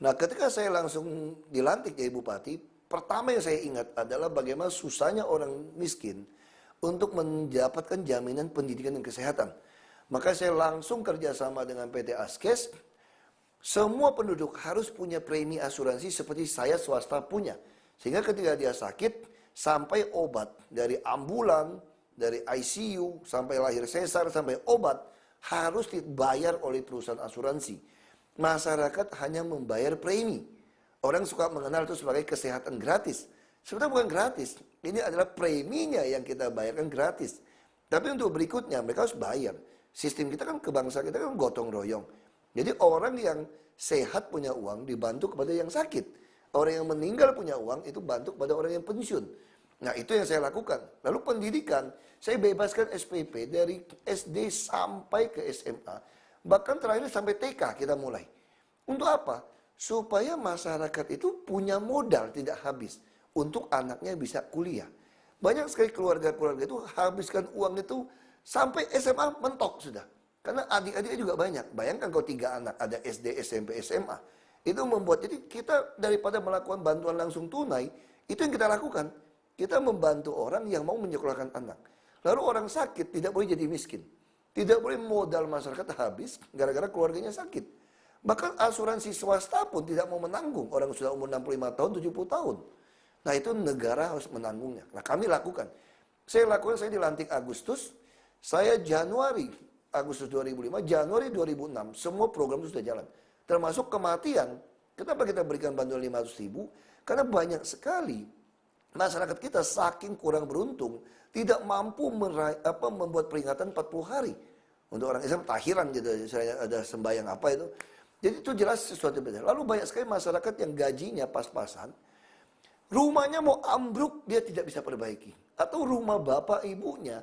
Nah, ketika saya langsung dilantik jadi bupati, pertama yang saya ingat adalah bagaimana susahnya orang miskin untuk mendapatkan jaminan pendidikan dan kesehatan. Maka saya langsung kerjasama dengan PT Askes, semua penduduk harus punya premi asuransi seperti saya swasta punya. Sehingga ketika dia sakit, sampai obat, dari ambulan, dari ICU, sampai lahir sesar, sampai obat, harus dibayar oleh perusahaan asuransi. Masyarakat hanya membayar premi. Orang suka mengenal itu sebagai kesehatan gratis. Sebenarnya bukan gratis. Ini adalah preminya yang kita bayarkan gratis. Tapi untuk berikutnya mereka harus bayar. Sistem kita kan, kebangsaan kita kan gotong royong. Jadi orang yang sehat punya uang dibantu kepada yang sakit. Orang yang meninggal punya uang itu bantu kepada orang yang pensiun. Nah, itu yang saya lakukan. Lalu pendidikan, saya bebaskan SPP dari SD sampai ke SMA. Bahkan terakhir sampai TK kita mulai. Untuk apa? Supaya masyarakat itu punya modal tidak habis untuk anaknya bisa kuliah. Banyak sekali keluarga-keluarga itu habiskan uang itu sampai SMA mentok sudah. Karena adik-adiknya juga banyak. Bayangkan kalau 3 anak, ada SD, SMP, SMA. Itu membuat, jadi kita daripada melakukan bantuan langsung tunai, itu yang kita lakukan. Kita membantu orang yang mau menyekolahkan anak. Lalu orang sakit tidak boleh jadi miskin. Tidak boleh modal masyarakat habis gara-gara keluarganya sakit. Bahkan asuransi swasta pun tidak mau menanggung. Orang sudah umur 65 tahun, 70 tahun. Nah, itu negara harus menanggungnya. Nah, kami lakukan. Saya dilantik Agustus. Saya Agustus 2005, Januari 2006, semua program itu sudah jalan. Termasuk kematian. Kenapa kita berikan bantuan 500.000? Karena banyak sekali masyarakat kita saking kurang beruntung, tidak mampu membuat peringatan 40 hari. Untuk orang Islam, tahiran gitu, saya ada sembahyang apa itu. Jadi itu jelas sesuatu yang berbeda. Lalu banyak sekali masyarakat yang gajinya pas-pasan, rumahnya mau ambruk, dia tidak bisa perbaiki. Atau rumah bapak ibunya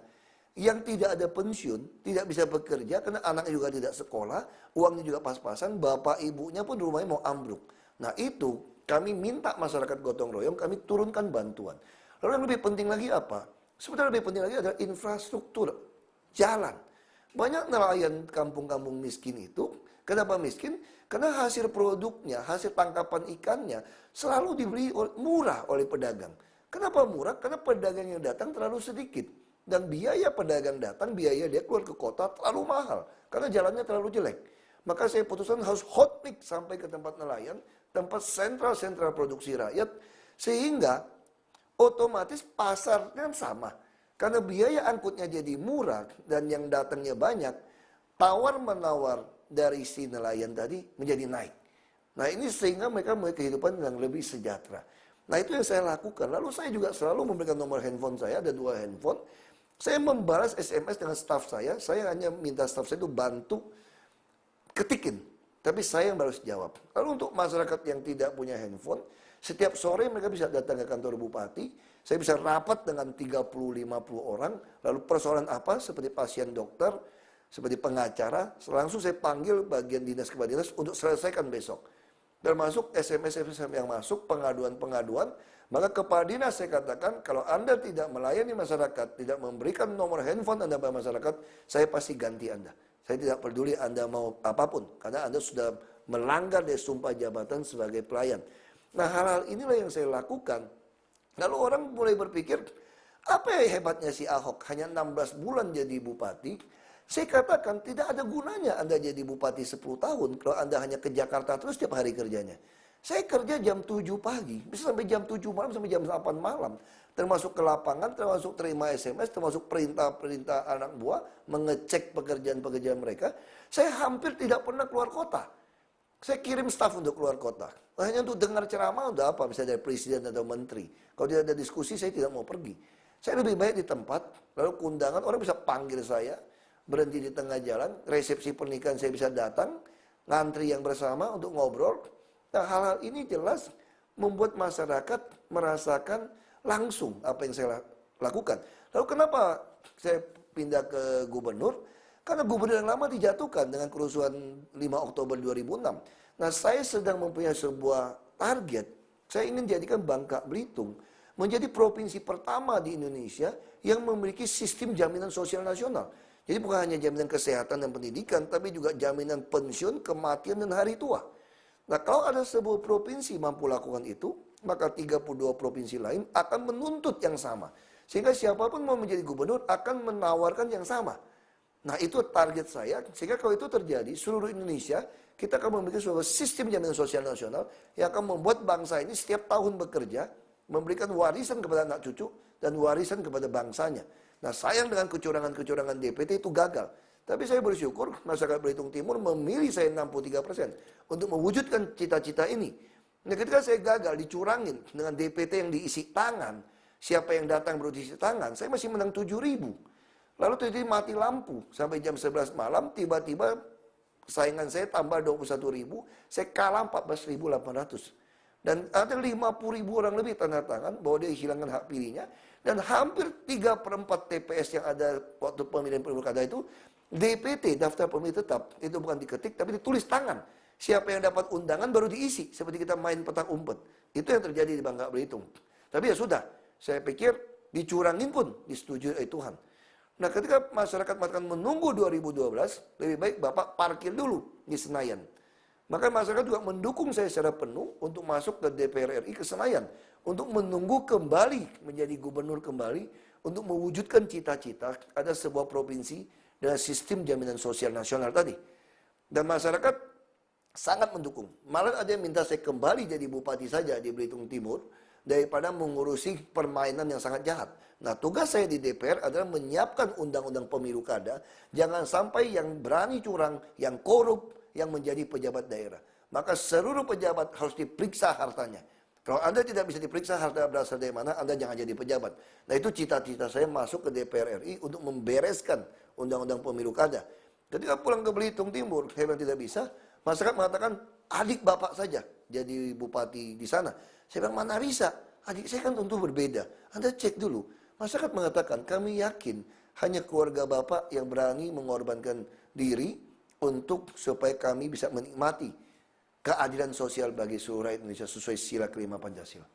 yang tidak ada pensiun, tidak bisa bekerja karena anaknya juga tidak sekolah, uangnya juga pas-pasan, bapak ibunya pun rumahnya mau ambruk. Nah, itu kami minta masyarakat gotong royong, kami turunkan bantuan. Lalu yang lebih penting lagi apa? Sebenarnya lebih penting lagi adalah infrastruktur, jalan. Banyak nelayan kampung-kampung miskin itu, kenapa miskin? Karena hasil produknya, hasil tangkapan ikannya selalu dibeli murah oleh pedagang. Kenapa murah? Karena pedagang yang datang terlalu sedikit. Dan biaya pedagang datang, biaya dia keluar ke kota terlalu mahal. Karena jalannya terlalu jelek. Maka saya putuskan harus hot mix sampai ke tempat nelayan, tempat sentral produksi rakyat. Sehingga otomatis pasarnya sama. Karena biaya angkutnya jadi murah dan yang datangnya banyak, tawar-menawar dari si nelayan tadi menjadi naik. Nah, ini sehingga mereka memiliki kehidupan yang lebih sejahtera. Nah, itu yang saya lakukan. Lalu saya juga selalu memberikan nomor handphone saya, ada 2 handphone. Saya membalas SMS dengan staf saya hanya minta staf saya itu bantu ketikin. Tapi saya yang harus jawab. Lalu untuk masyarakat yang tidak punya handphone, setiap sore mereka bisa datang ke kantor bupati, saya bisa rapat dengan 30-50 orang, lalu persoalan apa seperti pasien dokter, seperti pengacara, langsung saya panggil bagian dinas kepala dinas untuk selesaikan besok. Termasuk SMS yang masuk, pengaduan-pengaduan, maka kepala dinas saya katakan, kalau Anda tidak melayani masyarakat, tidak memberikan nomor handphone Anda pada masyarakat, saya pasti ganti Anda. Saya tidak peduli Anda mau apapun, karena Anda sudah melanggar dari sumpah jabatan sebagai pelayan. Nah, hal-hal inilah yang saya lakukan. Lalu orang mulai berpikir, apa yang hebatnya si Ahok? Hanya 16 bulan jadi bupati. Saya katakan, tidak ada gunanya Anda jadi bupati 10 tahun, kalau Anda hanya ke Jakarta terus setiap hari kerjanya. Saya kerja jam 7 pagi, bisa sampai jam 7 malam, sampai jam 8 malam. Termasuk ke lapangan, termasuk terima SMS, termasuk perintah-perintah anak buah, mengecek pekerjaan-pekerjaan mereka. Saya hampir tidak pernah keluar kota. Saya kirim staf untuk keluar kota. Hanya untuk dengar ceramah, udah apa, misalnya dari presiden atau menteri. Kalau tidak ada diskusi, saya tidak mau pergi. Saya lebih baik di tempat, lalu keundangan, orang bisa panggil saya, berhenti di tengah jalan, resepsi pernikahan saya bisa datang, ngantri yang bersama untuk ngobrol. Nah, hal-hal ini jelas membuat masyarakat merasakan langsung apa yang saya lakukan. Lalu kenapa saya pindah ke gubernur? Karena gubernur yang lama dijatuhkan dengan kerusuhan 5 Oktober 2006. Nah, saya sedang mempunyai sebuah target. Saya ingin jadikan Bangka Belitung menjadi provinsi pertama di Indonesia yang memiliki sistem jaminan sosial nasional. Jadi bukan hanya jaminan kesehatan dan pendidikan, tapi juga jaminan pensiun, kematian, dan hari tua. Nah, kalau ada sebuah provinsi mampu lakukan itu, maka 32 provinsi lain akan menuntut yang sama. Sehingga siapapun mau menjadi gubernur akan menawarkan yang sama. Nah, itu target saya. Sehingga kalau itu terjadi, seluruh Indonesia, kita akan memiliki sebuah sistem jaminan sosial nasional yang akan membuat bangsa ini setiap tahun bekerja, memberikan warisan kepada anak cucu, dan warisan kepada bangsanya. Nah, sayang dengan kecurangan-kecurangan DPT itu gagal. Tapi saya bersyukur masyarakat Belitung Timur memilih saya 63% untuk mewujudkan cita-cita ini. Nah, ketika saya gagal dicurangin dengan DPT yang diisi tangan, siapa yang datang baru diisi tangan, saya masih menang 7.000. Lalu terjadi mati lampu sampai jam 11 malam, tiba-tiba saingan saya tambah 21.000, saya kalah 14.800. Dan ada 50.000 orang lebih tanda tangan bahwa dia hilangkan hak pilihnya. Dan hampir 3/4 TPS yang ada waktu pemilihan pilkada itu, DPT, daftar pemilih tetap, itu bukan diketik, tapi ditulis tangan. Siapa yang dapat undangan baru diisi, seperti kita main petak umpet. Itu yang terjadi di Bangka Belitung. Tapi ya sudah, saya pikir dicurangin pun disetujui oleh Tuhan. Nah, ketika masyarakat mengatakan menunggu 2012, lebih baik Bapak parkir dulu di Senayan. Maka masyarakat juga mendukung saya secara penuh untuk masuk ke DPR RI ke Senayan. Untuk menunggu kembali menjadi gubernur kembali, untuk mewujudkan cita-cita ada sebuah provinsi dengan sistem jaminan sosial nasional tadi. Dan masyarakat sangat mendukung. Malah ada yang minta saya kembali jadi bupati saja di Belitung Timur, daripada mengurusi permainan yang sangat jahat. Nah, tugas saya di DPR adalah menyiapkan undang-undang pemilu kada, jangan sampai yang berani curang, yang korup, yang menjadi pejabat daerah. Maka seluruh pejabat harus diperiksa hartanya. Kalau Anda tidak bisa diperiksa harta berasal dari mana, Anda jangan jadi pejabat. Nah, itu cita-cita saya masuk ke DPR RI untuk membereskan undang-undang pemilu kada. Ketika pulang ke Belitung Timur, saya bilang tidak bisa, masyarakat mengatakan adik bapak saja jadi bupati di sana. Saya bilang mana bisa, adik saya kan tentu berbeda. Anda cek dulu. Masyarakat mengatakan kami yakin hanya keluarga bapak yang berani mengorbankan diri untuk supaya kami bisa menikmati keadilan sosial bagi seluruh rakyat Indonesia sesuai sila kelima Pancasila.